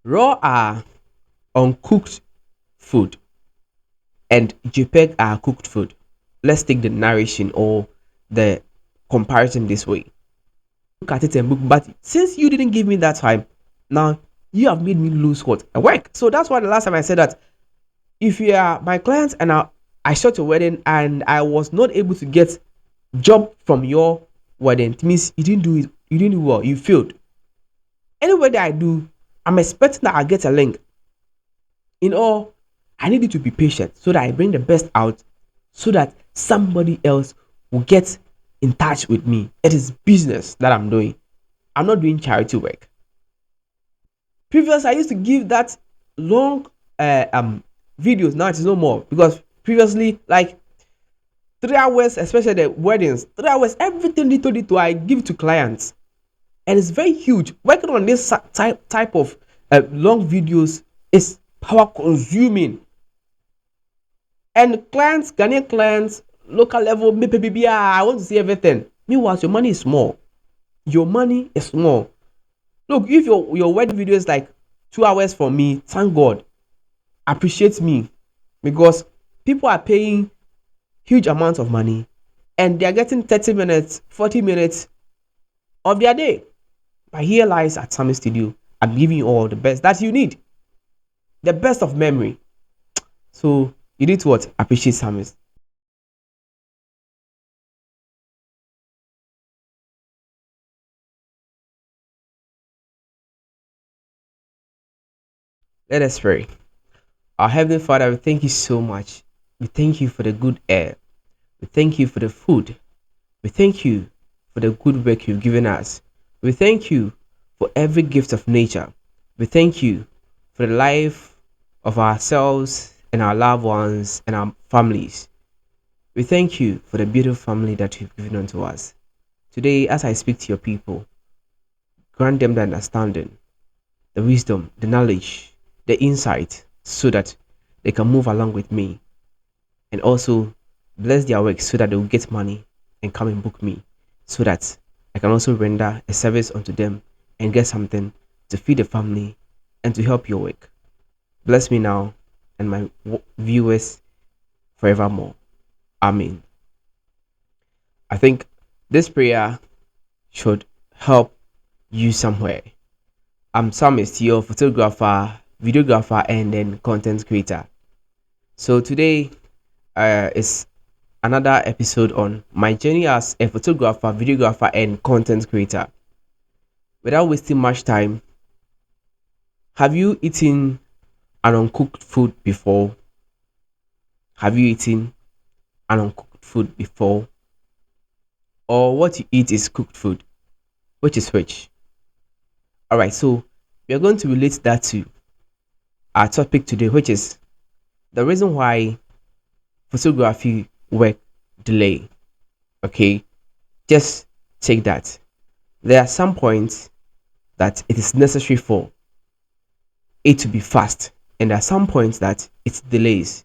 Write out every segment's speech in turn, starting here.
Raw are uncooked food and JPEG are cooked food. Let's take the narration or the comparison this way. Look at it and book, but since you didn't give me that time, now you have made me lose what? A work. So that's why the last time I said that if you are my client and I shot your wedding and I was not able to get job from your wedding, it means you didn't do it, you didn't do well, you failed. Anyway that I do, I'm expecting that I get a link. In all, I need you to be patient so that I bring the best out so that somebody else will get in touch with me. It is business that I'm doing. I'm not doing charity work. Previously, I used to give that long videos. Now it is no more because previously, like 3 hours, especially the weddings, 3 hours, everything little I give to clients, and it's very huge. Working on this type of long videos is power consuming, and clients, Ghanaian clients, local level, maybe I want to see everything. Meanwhile, your money is small. Your money is small. Look, if your wedding video is like 2 hours for me, thank God. Appreciate me because people are paying huge amounts of money and they are getting 30 minutes, 40 minutes of their day. But here lies at Summit Studio. I'm giving you all the best that you need, the best of memory. So you need to what? Appreciate Summit. Let us pray. Our Heavenly Father, we thank you so much. We thank you for the good air. We thank you for the food. We thank you for the good work you've given us. We thank you for every gift of nature. We thank you for the life of ourselves and our loved ones and our families. We thank you for the beautiful family that you've given unto us. Today, as I speak to your people, grant them the understanding, the wisdom, the knowledge, the insight, so that they can move along with me and also bless their work so that they will get money and come and book me so that I can also render a service unto them and get something to feed the family and to help your work. Bless me now and my viewers forevermore. Amen. I think this prayer should help you somewhere. I'm Psalmist, your photographer, videographer, and then content creator. So today is another episode on my journey as a photographer, videographer, and content creator. Without wasting much time, have you eaten an uncooked food before? Have you eaten an uncooked food before? Or what you eat is cooked food? Which is which? Alright, so we are going to relate that to our topic today, which is the reason why photography work delay. Okay, just take that. There are some points that it is necessary for it to be fast, and there are some points that it delays.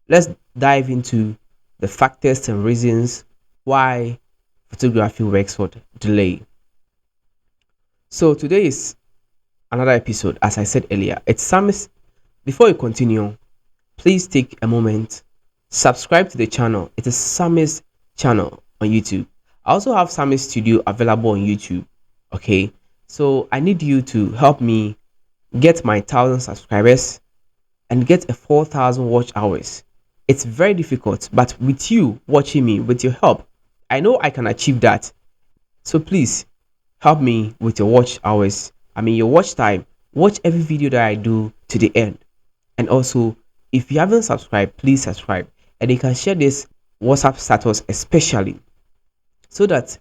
Let's dive into the factors and reasons why photography works would delay. So today is another episode, as I said earlier. It's Samis. Before you continue, please take a moment, subscribe to the channel. It is Samis channel on YouTube. I also have Samis Studio available on YouTube. Okay, so I need you to help me get my 1,000 subscribers and get a 4,000 watch hours. It's very difficult, but with you watching me, with your help, I know I can achieve that. So please help me with your watch hours. I mean, your watch time. Watch every video that I do to the end. And also, if you haven't subscribed, please subscribe. And you can share this WhatsApp status, especially so that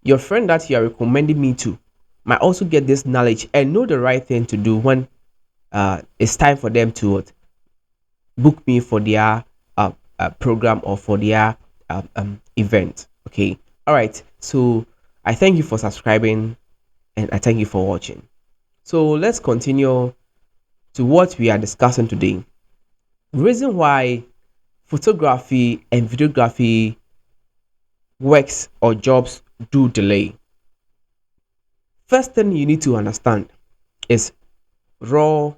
your friend that you are recommending me to might also get this knowledge and know the right thing to do when it's time for them to book me for their program or for their event. Okay. All right. So I thank you for subscribing and I thank you for watching. So let's continue to what we are discussing today. The reason why photography and videography works or jobs do delay. First thing you need to understand is RAW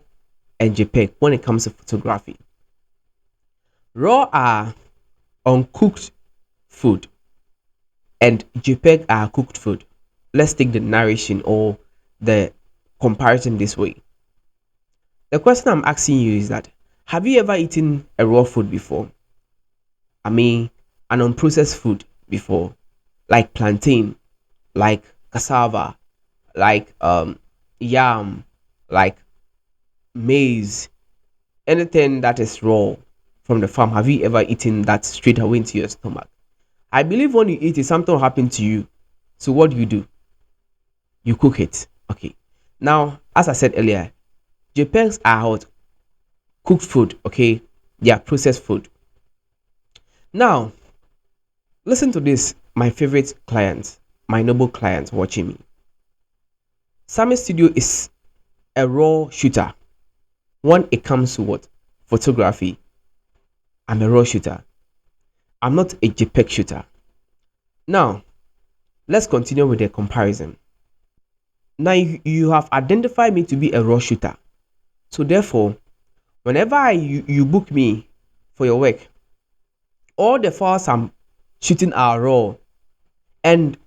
and JPEG when it comes to photography. RAW are uncooked food and JPEG are cooked food. Let's take the narration or the comparison this way. The question I'm asking you is that have you ever eaten a raw food before? I mean, an unprocessed food before, like plantain, like cassava, like yam, like maize, anything that is raw from the farm. Have you ever eaten that straight away into your stomach? I believe when you eat it, something will happen to you. So what do? You cook it. Okay. Now, as I said earlier, JPEGs are what? Cooked food. Okay, they are processed food. Now, listen to this. My favorite client, my noble client watching me. Sammy Studio is a raw shooter. When it comes to what? Photography. I'm a raw shooter. I'm not a JPEG shooter. Now, let's continue with the comparison. Now, you have identified me to be a raw shooter. So, therefore, whenever you book me for your work, all the files I'm shooting are raw. And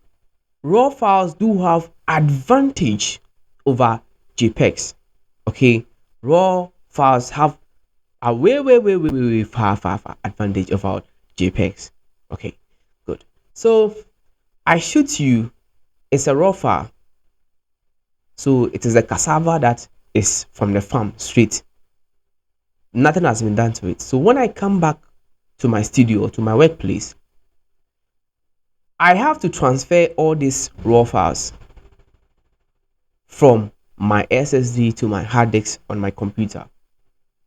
raw files do have advantage over JPEGs. Okay, raw files have a way far advantage over JPEGs. Okay, good. So I shoot you. It's a raw file. So it is a cassava that is from the farm straight. Nothing has been done to it. So when I come back to my studio or to my workplace, I have to transfer all these raw files from my SSD to my hard disk on my computer.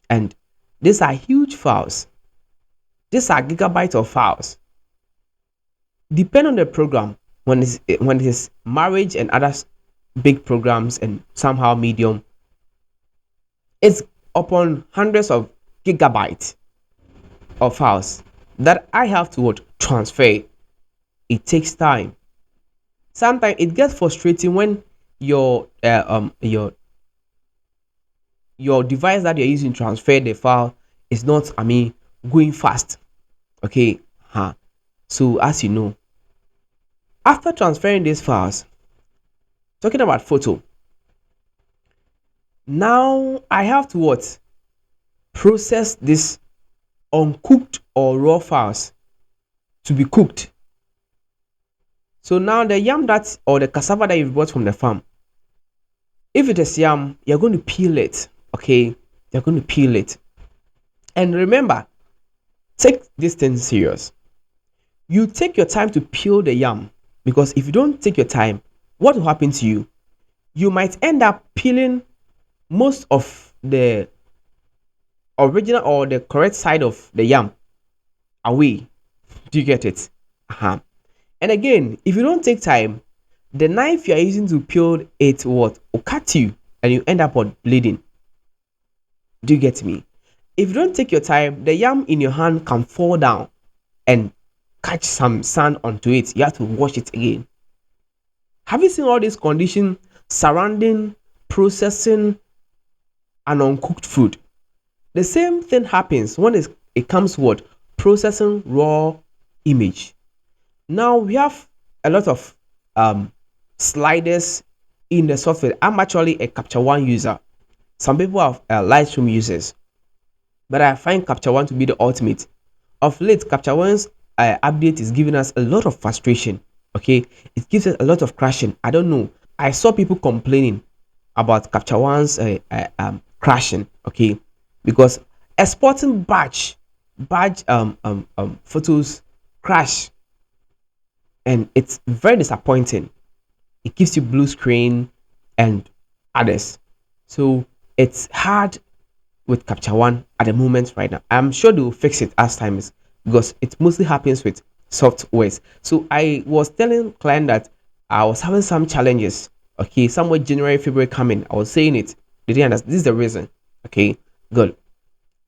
And these are huge files. These are gigabytes of files. Depend on the program. When it is marriage and other big programs and somehow medium, it's upon hundreds of gigabytes of files that I have to transfer. It takes time. Sometimes it gets frustrating when your device that you're using to transfer the file is not, going fast. Okay. So as you know, after transferring these files, talking about photo, now I have to process this uncooked or raw files to be cooked. So now the yam that or the cassava that you've bought from the farm, if it is yam, you're going to peel it. Okay, you're going to peel it. And remember, take this thing serious. You take your time to peel the yam, because if you don't take your time, what will happen to you? You might end up peeling most of the original or the correct side of the yam away. Do you get it? And again, if you don't take time, the knife you are using to peel it will cut you and you end up bleeding. Do you get me? If you don't take your time, the yam in your hand can fall down and catch some sand onto it. You have to wash it again. Have you seen all these conditions surrounding processing an uncooked food? The same thing happens when it comes to processing raw image. Now we have a lot of sliders in the software. I'm actually a Capture One user. Some people are Lightroom users, but I find Capture One to be the ultimate. Of late, Capture One's update is giving us a lot of frustration. Okay, it gives us a lot of crashing. I don't know. I saw people complaining about Capture One's crashing. Okay, because exporting batch photos crash, and it's very disappointing. It gives you blue screen and others. So it's hard with Capture One at the moment right now. I'm sure they will fix it as time is, because it mostly happens with softwares. So I was telling client that I was having some challenges. Okay, somewhere January, February coming. I was saying it. Did you understand? This is the reason. Okay, good.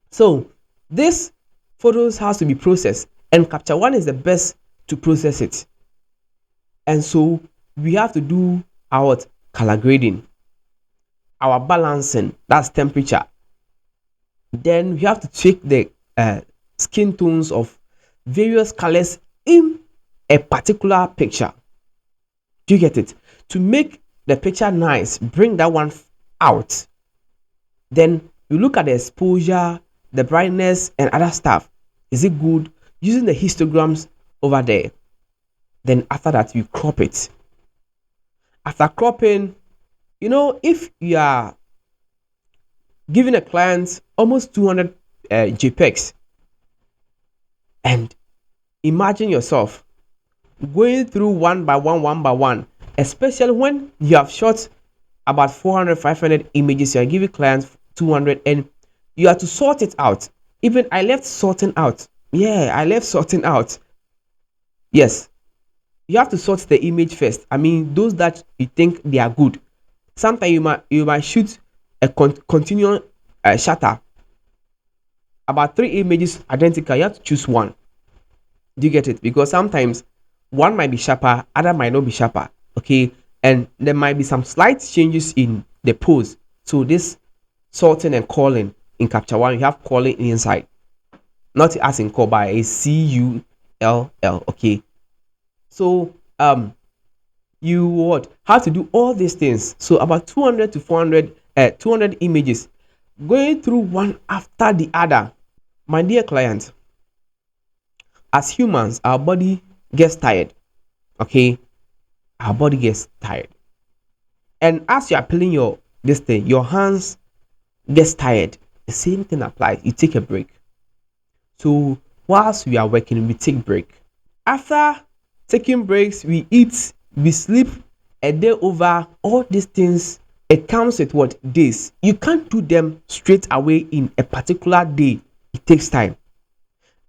So this photos has to be processed, and Capture One is the best to process it. And so we have to do our color grading. our balancing, that's temperature. Then we have to check the skin tones of various colors in a particular picture. Do you get it? To make the picture nice, bring that one out. Then you look at the exposure, the brightness, and other stuff. Is it good? Using the histograms over there. Then after that, you crop it. After cropping, if you are giving a client almost 200 JPEGs, and imagine yourself going through one by one, especially when you have shot about 400, 500 images, you are giving clients 200, and you have to sort it out. Even I left sorting out. Yeah, I left sorting out. Yes, you have to sort the image first. I mean, those that you think they are good. Sometimes you might shoot a continuous shutter, about 3 images identical. You have to choose one. Do you get it? Because sometimes one might be sharper, other might not be sharper. Okay, and there might be some slight changes in the pose. So this sorting and calling in Capture One, you have calling inside, not as in call by a CULL. Okay, so you what have to do all these things. So about 200 to 400, 200 images, going through one after the other. My dear client, as humans, our body gets tired. Okay, our body gets tired, and as you are peeling this thing, your hands gets tired. The same thing applies. You take a break. So whilst we are working, we take break. After taking breaks, we eat, we sleep a day over. All these things, it comes with what? Days. You can't do them straight away in a particular day. It takes time.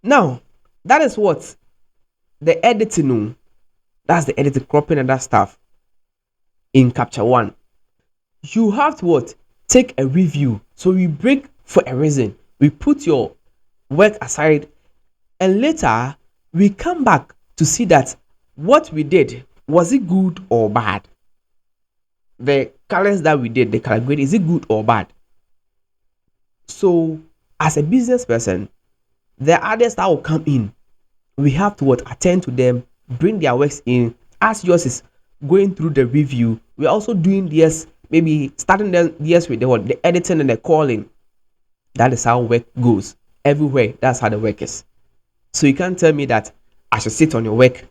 Now, that is what the editing. That's the editing, cropping, and that stuff in Capture One. You have to what? Take a review. So we break for a reason. We put your work aside, and later we come back to see that what we did, was it good or bad? The colors that we did, the color grade, is it good or bad? So as a business person, the others that will come in, we have to what? Attend to them, bring their works in. As yours is going through the review, we're also doing this, maybe starting them yes with the editing and the calling. That is how work goes everywhere. That's how the work is. So you can't tell me that I should sit on your work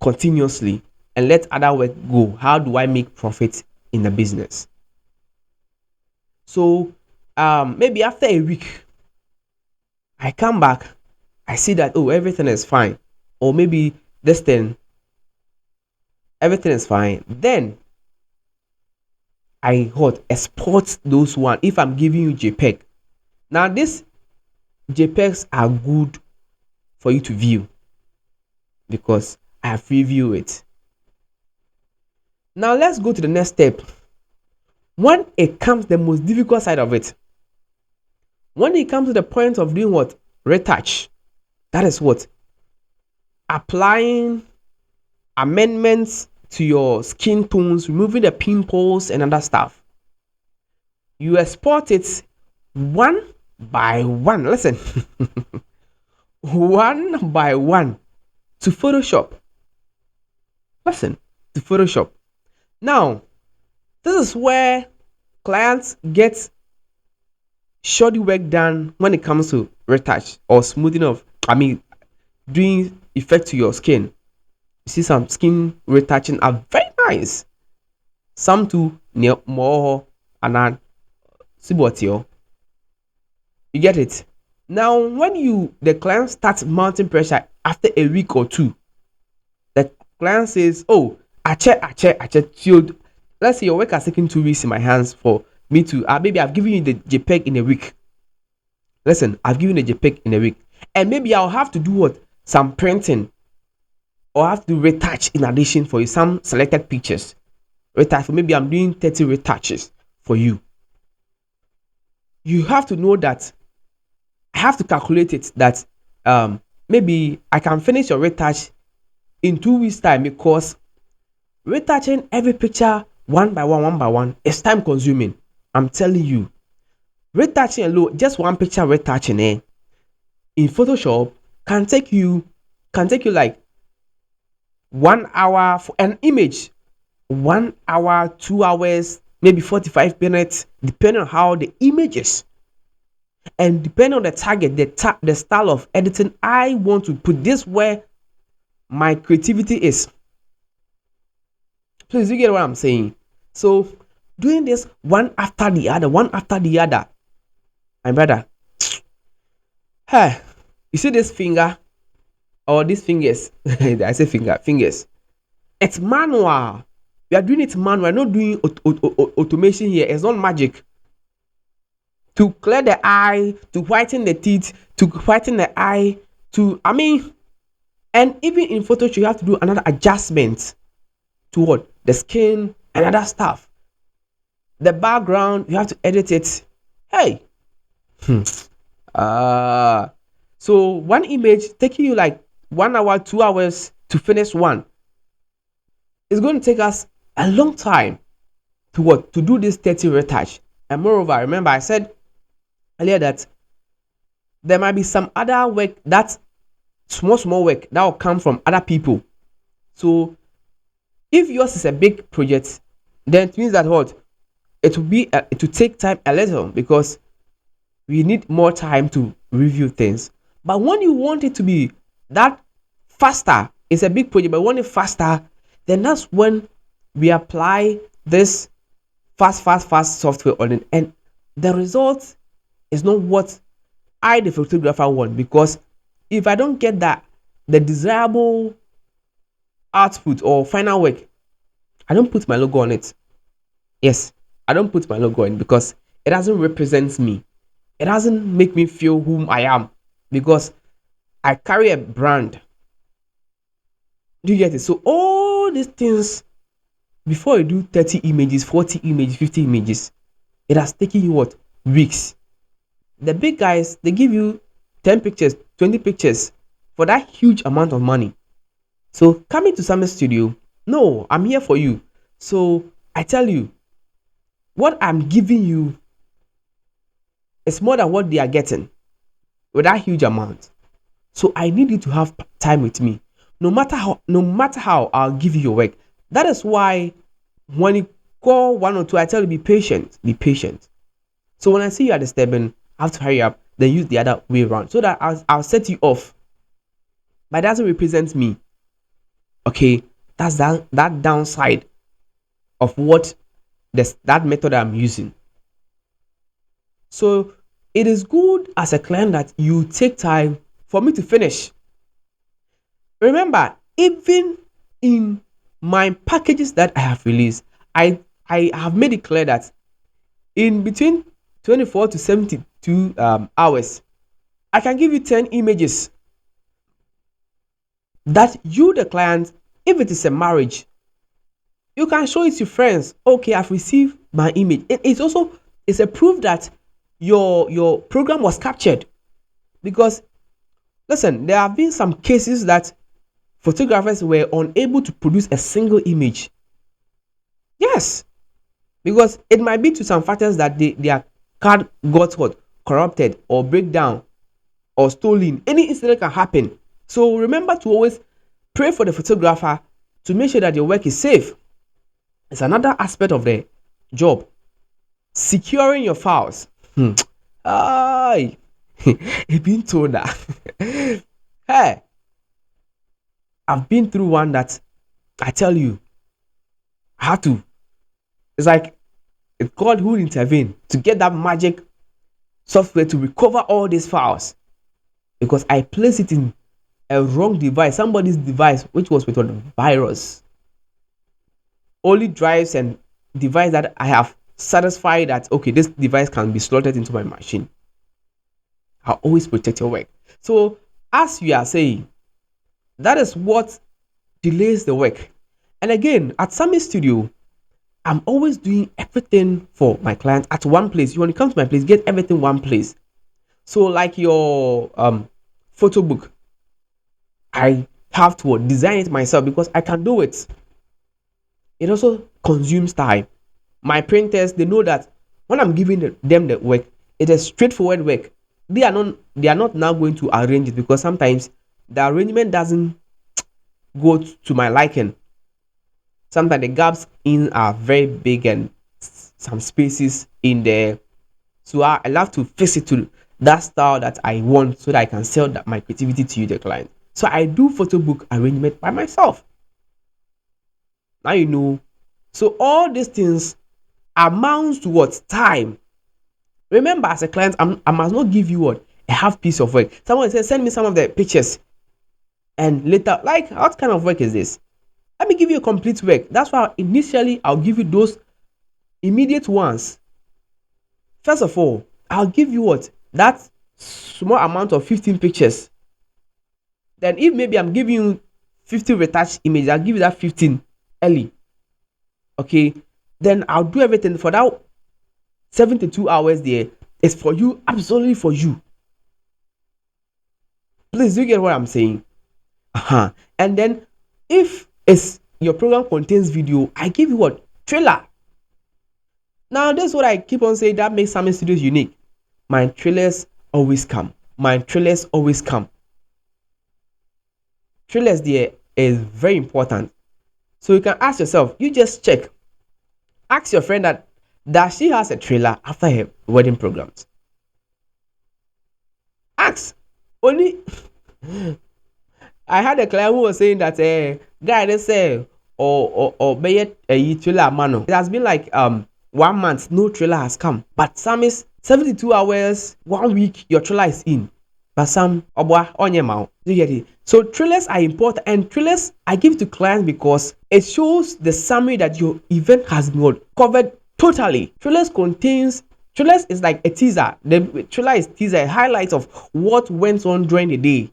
continuously and let other work go. How do I make profit in the business? So maybe after a week, I come back, I see that, oh, everything is fine, or maybe this thing, everything is fine. Then I export those one. If I'm giving you JPEG, now these JPEGs are good for you to view because I have reviewed it. Now let's go to the next step. When it comes the most difficult side of it, when it comes to the point of doing what? Retouch. That is what? Applying amendments to your skin tones, removing the pimples and other stuff. You export it one by one. Listen, one by one to Photoshop. Listen, to Photoshop. Now, this is where clients get shoddy work done when it comes to retouch or smoothing of, doing effect to your skin. You see some skin retouching are very nice. Some too near more and sibotio. You get it? Now, when the client starts mounting pressure after a week or two, the client says, oh, I check. Let's say your work has taken 2 weeks in my hands for me to, maybe I've given you the JPEG in a week. Listen, I've given the JPEG in a week. And maybe I'll have to do what? Some printing. Or have to retouch in addition for you. Some selected pictures. Retouch. Maybe I'm doing 30 retouches for you. You have to know that I have to calculate it that maybe I can finish your retouch in 2 weeks time, because retouching every picture one by one, it's time consuming. I'm telling you, retouching alone, just one picture retouching in Photoshop can take you like 1 hour for an image, 1 hour, 2 hours, maybe 45 minutes, depending on how the image is. And depending on the target, the style of editing I want to put, this where my creativity is. Please, you get what I'm saying? So doing this one after the other, one after the other, my brother. Hey, you see this finger or these fingers? I say fingers. It's manual. We are doing it manual. We're not doing automation here. It's not magic. To clear the eye, to whiten the teeth, to whiten the eye, to and even in Photoshop you have to do another adjustment to what the skin and other stuff. The background you have to edit it. Hey, uh so one image taking you like 1 hour, 2 hours to finish one. It's going to take us a long time to what to do this 30 retouch. And moreover, remember I said earlier that there might be some other work, that small work that will come from other people. So if yours is a big project, then it means that what it will take time a little because we need more time to review things. But when you want it to be that faster, it's a big project, but want it faster, then that's when we apply this fast software on it, and the result is not what I, the photographer, want. Because if I don't get that the desirable output or final work, I don't put my logo on it. Yes, I don't put my logo in because it doesn't represent me. It doesn't make me feel whom I am because I carry a brand. Do you get it? So all these things, before you do 30 images, 40 images, 50 images, it has taken you what? Weeks. The big guys, they give you 10 pictures, 20 pictures for that huge amount of money. So coming to Summit Studio, no, I'm here for you. So I tell you, what I'm giving you is more than what they are getting with that huge amount. So I need you to have time with me. No matter how I'll give you your work. That is why when you call one or two, I tell you be patient. Be patient. So when I see you are disturbing, I have to hurry up, then use the other way around. So that I'll set you off. But that doesn't represent me. Okay. That's that downside of what that method I'm using. So it is good as a client that you take time for me to finish. Remember, even in my packages that I have released, I have made it clear that in between 24 to 72 hours, I can give you 10 images that you, the client, if it is a marriage, you can show it to friends. Okay, I've received my image. It's a proof that your program was captured. Because listen, there have been some cases that photographers were unable to produce a single image. Yes, because it might be to some factors that their card got what corrupted or break down or stolen. Any incident can happen. So remember to always pray for the photographer to make sure that your work is safe. It's another aspect of the job. Securing your files. Ay, you've been told that. Hey, I've been through one that I tell you, I had to. It's like it's God who intervened to get that magic software to recover all these files because I placed it in a wrong device, somebody's device, which was with a virus. Only drives and device that I have satisfied that okay, this device can be slotted into my machine. I always protect your work. So as you are saying, that is what delays the work. And again, at Summit Studio, I'm always doing everything for my clients at one place. When it comes to my place, get everything one place. So like your photo book, I have to design it myself because I can do it. It also consumes time. My printers, they know that when I'm giving them the work, it is straightforward work. They are not now going to arrange it, because sometimes the arrangement doesn't go to my liking. Sometimes the gaps in are very big, and some spaces in there. So I love to fix it to that style that I want, so that I can sell that my creativity to you, the client. So I do photo book arrangement by myself. Now you know. So all these things amounts to what? Time. Remember, as a client, I must not give you what? A half piece of work. Someone says, send me some of the pictures. And later, like, what kind of work is this? Let me give you a complete work. That's why initially I'll give you those immediate ones. First of all, I'll give you what? That small amount of 15 pictures. Then if maybe I'm giving you 50 retouched images, I'll give you that 15 early. Okay. Then I'll do everything for that 72 hours there. It's for you, absolutely for you. Please, do you get what I'm saying? And then if it's your program contains video, I give you what? Trailer. Now, this is what I keep on saying that makes Summit Studios unique. My trailers always come. My trailers always come. Trailers there is very important. So you can ask yourself, you just check. Ask your friend that does she has a trailer after her wedding programs. Ask. Only I had a client who was saying that guy they say or be a trailer man. It has been like 1 month, no trailer has come. But some is 72 hours, 1 week, your trailer is in. But some obwa on your mouth. Do you get it? So trailers are important, and trailers I give to clients because it shows the summary that your event has been covered totally. Trailers is like a teaser. The trailer is teaser, a highlight of what went on during the day.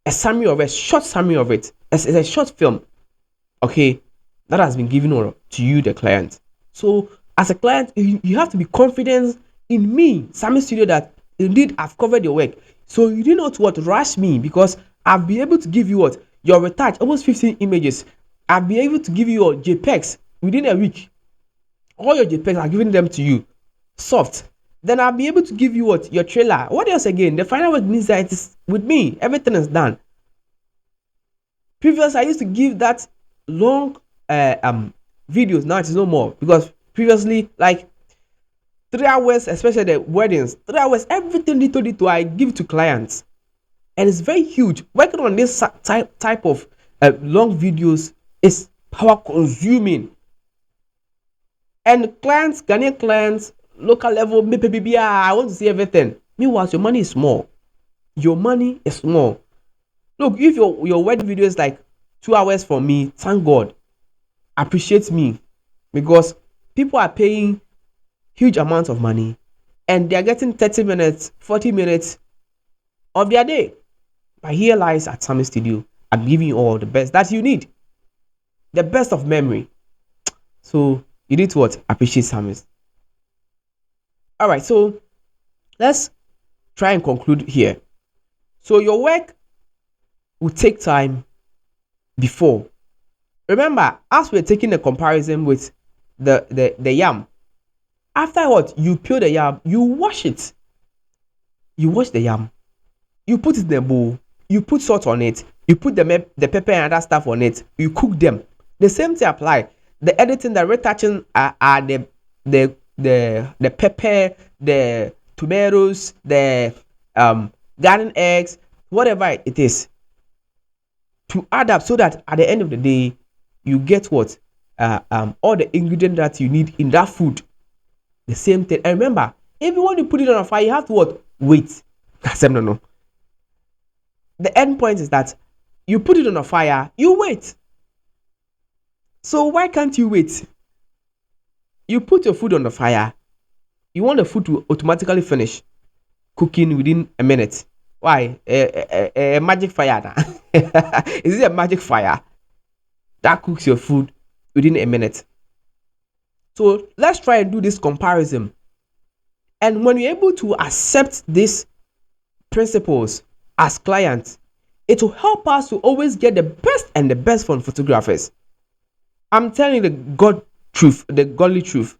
A summary of a short summary of it. It's a short film. Okay, that has been given to you, the client. So as a client, you have to be confident in me, Summit Studio, that indeed I've covered your work. So you do not what rush me, because I'll be able to give you what your retouch, almost 15 images. I'll be able to give you your JPEGs within a week. All your JPEGs, I'm giving them to you soft. Then I'll be able to give you what your trailer. What else again? The final work means that it is with me. Everything is done. Previously, I used to give that long videos. Now it is no more, because previously, like 3 hours, especially the weddings, 3 hours, everything little I give to clients, and it's very huge. Working on this type of long videos is power consuming, and clients, Ghanaian clients, local level, maybe I want to see everything. Meanwhile, your money is small. Your money is small. Look, if your wedding video is like 2 hours for me, thank God. Appreciate me, because people are paying huge amounts of money, and they are getting 30 minutes, 40 minutes of their day. But here lies at Summit Studio, I'm giving you all the best that you need, the best of memory. So you need to what? Appreciate Summit. All right, so let's try and conclude here. So your work will take time before. Remember, as we're taking a comparison with the yam, after what you peel the yam, you wash it. You wash the yam, you put it in a bowl, you put salt on it, you put the pepper and other stuff on it, you cook them. The same thing apply. The editing, the retouching are the pepper, the tomatoes, the garden eggs, whatever it is, to add up, so that at the end of the day you get what all the ingredients that you need in that food. The same thing. And remember, if you want to put it on a fire, you have to what? Wait. I said no. The end point is that you put it on a fire, you wait. So why can't you wait? You put your food on the fire, you want the food to automatically finish cooking within a minute. Why? A magic fire now. Is it a magic fire that cooks your food within a minute? So let's try and do this comparison. And when you're able to accept these principles as clients, it will help us to always get the best and the best from photographers. I'm telling you the God truth, the godly truth.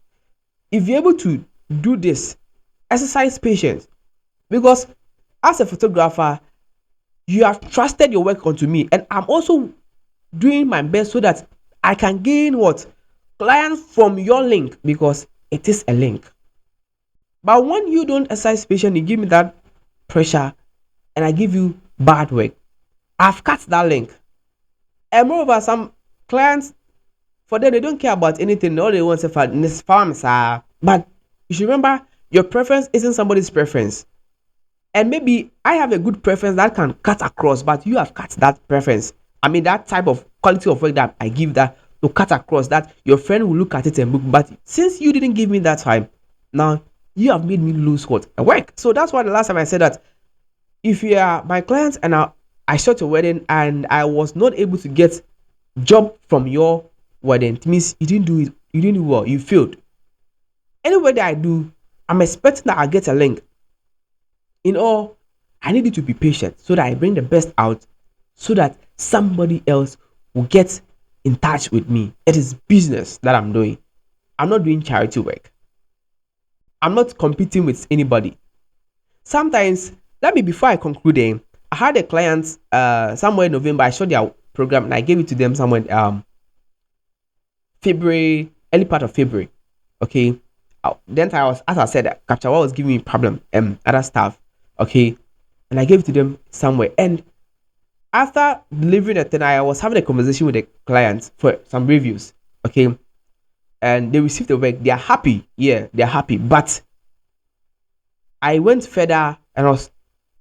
If you're able to do this, exercise patience. Because as a photographer, you have trusted your work onto me, and I'm also doing my best so that I can gain what? Clients from your link, because it is a link. But when you don't exercise patience, you give me that pressure and I give you bad work. I've cut that link. And moreover, some clients, for them, they don't care about anything. All they want is for this farms. But you should remember, your preference isn't somebody's preference. And maybe I have a good preference that can cut across, but you have cut that preference. I mean, that type of quality of work that I give, that to cut across, that your friend will look at it and book. But since you didn't give me that time, now you have made me lose what? A work. So that's why the last time I said that if you are my client and I shot a wedding and I was not able to get job from your wedding, it means you didn't do it, you didn't do well, you failed. Anyway that I do, I'm expecting that I get a link. In all, I need you to be patient so that I bring the best out, so that somebody else will get in touch with me. It is business that I'm doing. I'm not doing charity work. I'm not competing with anybody. Sometimes, let me before I conclude, I had a client somewhere in November. I showed their program and I gave it to them somewhere February, early part of February. Okay. Then I was, as I said, Capture One was giving me problem, other stuff. Okay. And I gave it to them somewhere. And after delivering it, then I was having a conversation with the clients for some reviews. Okay. And they received the work. They are happy. Yeah, they are happy. But I went further and I was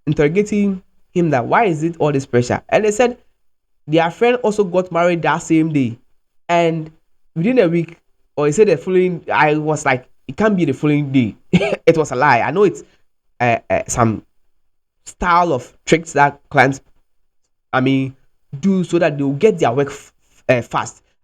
interrogating him that why is it all this pressure? And they said their friend also got married that same day. And within a week, or he said the following, I was like, it can't be the following day. It was a lie. I know it's some style of tricks that clients, I mean, do so that they'll get their work fast.